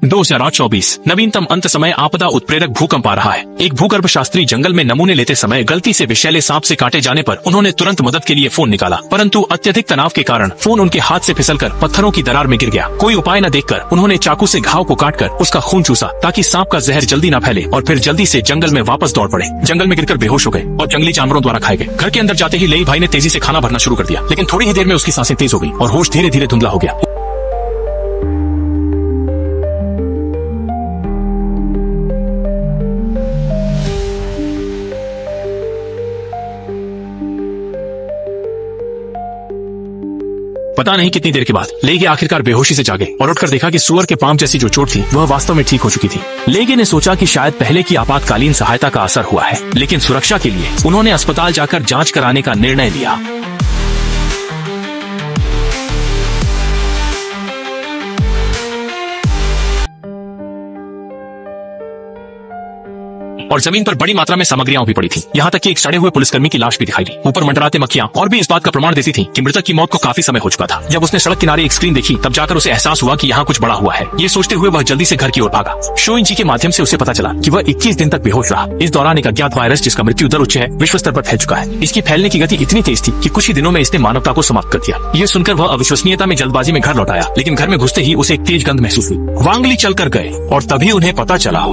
2024 नवीनतम अंत समय आपदा उत्प्रेरक भूकंप आ रहा है। एक भूगर्भ शास्त्री जंगल में नमूने लेते समय गलती से विषैले सांप से काटे जाने पर उन्होंने तुरंत मदद के लिए फोन निकाला, परंतु अत्यधिक तनाव के कारण फोन उनके हाथ से फिसलकर पत्थरों की दरार में गिर गया। कोई उपाय न देखकर उन्होंने चाकू से घाव को काटकर उसका खून चूसा ताकि सांप का जहर जल्दी न फैले और फिर जल्दी से जंगल में वापस दौड़ पड़े। जंगल में गिरकर बेहोश हो गए और जंगली जानवरों द्वारा खाए गए। घर के अंदर जाते ही लेई भाई ने तेजी से खाना भरना शुरू कर दिया, लेकिन थोड़ी ही देर में उसकी सांसें तेज हो गई और होश धीरे धीरे धुंधला हो गया। पता नहीं कितनी देर के बाद लेगे आखिरकार बेहोशी से जागे और उठकर देखा कि सुअर के पांव जैसी जो चोट थी वह वास्तव में ठीक हो चुकी थी। लेगे ने सोचा कि शायद पहले की आपातकालीन सहायता का असर हुआ है, लेकिन सुरक्षा के लिए उन्होंने अस्पताल जाकर जांच कराने का निर्णय लिया। और जमीन पर बड़ी मात्रा में सामग्रियां भी पड़ी थी, यहाँ तक कि एक सड़े हुए पुलिसकर्मी की लाश भी दिखाई दी। ऊपर मंडराते मक्खियां और भी इस बात का प्रमाण देती थी कि मृतक की मौत को काफी समय हो चुका था। जब उसने सड़क किनारे एक स्क्रीन देखी तब जाकर उसे एहसास हुआ कि यहाँ कुछ बड़ा हुआ है। ये सोचते हुए वह जल्दी से घर की ओर भागा। शो इंची के माध्यम से उसे पता चला कि वह 21 दिन तक बेहोश रहा। इस दौरान एक अज्ञात वायरस जिसका मृत्यु दर उच्च है विश्व स्तर पर फैल चुका है। इसकी फैलने की गति इतनी तेज थी कि कुछ ही दिनों में इसने मानवता को समाप्त कर दिया। ये सुनकर वह अविश्वसनीयता में जल्दबाजी में घर लौट आया, लेकिन घर में घुसते ही उसे एक तेज गंध महसूस हुई। वांगली चलकर गए और तभी उन्हें पता चला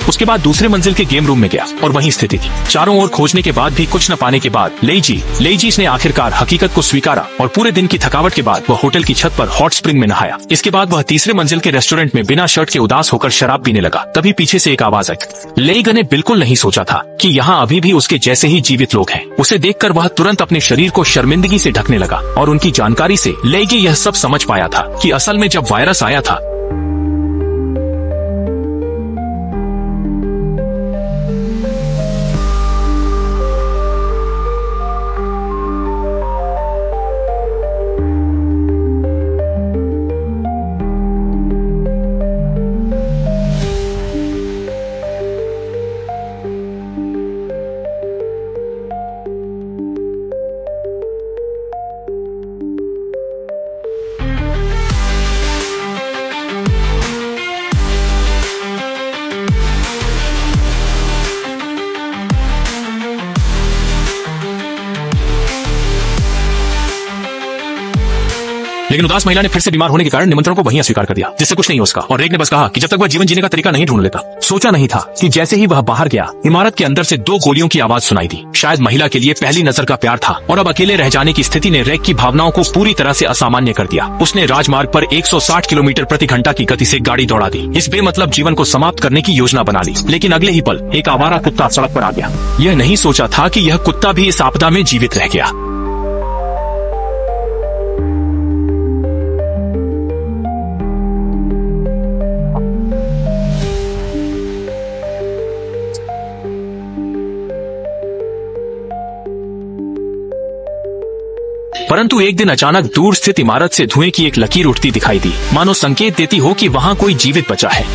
उसके बाद दूसरे मंजिल के गेम रूम में गया और वहीं स्थिति थी। चारों ओर खोजने के बाद भी कुछ न पाने के बाद लेईजी ने आखिरकार हकीकत को स्वीकारा और पूरे दिन की थकावट के बाद वह होटल की छत पर हॉट स्प्रिंग में नहाया। इसके बाद वह तीसरे मंजिल के रेस्टोरेंट में बिना शर्ट के उदास होकर शराब पीने लगा। तभी पीछे से एक आवाज आई। लेईग ने बिल्कुल नहीं सोचा था कि यहाँ अभी भी उसके जैसे ही जीवित लोग हैं। उसे देखकर वह तुरंत अपने शरीर को शर्मिंदगी से ढकने लगा और उनकी जानकारी से लेईग यह सब समझ पाया था कि असल में जब वायरस आया था लेकिन उदास महिला ने फिर से बीमार होने के कारण निमंत्रण को वहीं अस्वीकार कर दिया, जिससे कुछ नहीं हो उसका। और रेग ने बस कहा कि जब तक वह जीवन जीने का तरीका नहीं ढूंढ लेता। सोचा नहीं था कि जैसे ही वह बाहर गया इमारत के अंदर से 2 गोलियों की आवाज सुनाई दी। शायद महिला के लिए पहली नजर का प्यार था और अब अकेले रह जाने की स्थिति ने रेग की भावनाओं को पूरी तरह से असामान्य कर दिया। उसने राजमार्ग पर 160 किलोमीटर प्रति घंटा की गति से गाड़ी दौड़ा दी। इस बेमतलब जीवन को समाप्त करने की योजना बना ली, लेकिन अगले ही पल एक आवारा कुत्ता सड़क पर आ गया। यह नहीं सोचा था कि यह कुत्ता भी इस आपदा में जीवित रह गया। परंतु एक दिन अचानक दूर स्थित इमारत से धुएं की एक लकीर उठती दिखाई दी, मानो संकेत देती हो कि वहाँ कोई जीवित बचा है।